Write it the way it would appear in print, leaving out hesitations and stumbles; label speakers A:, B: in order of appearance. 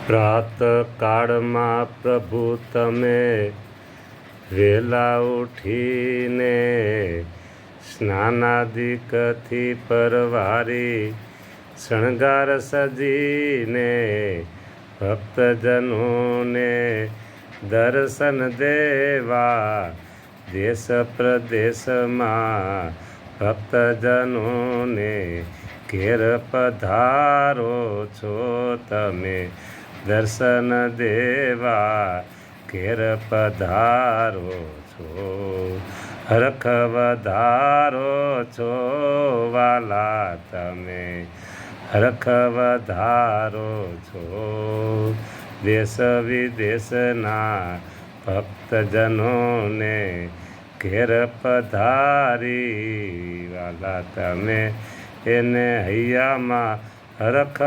A: પ્રાતકાળમાં પ્રભુ તમે વહેલા ઉઠીને સ્નાનાદિકથી પરવારી શણગાર સજીને ભક્તજનોને દર્શન દેવા દેશ પ્રદેશમાં ભક્તજનોને ઘેર પધારો છો તમે દર્શન દેવા ઘેર પધારો છો હરખ વધારો છો વાલા તમે હરખ વધારો છો દેશ વિદેશના ભક્તજનોને ઘેર પધારી વાલા તમે એને હૈયામાં હરખ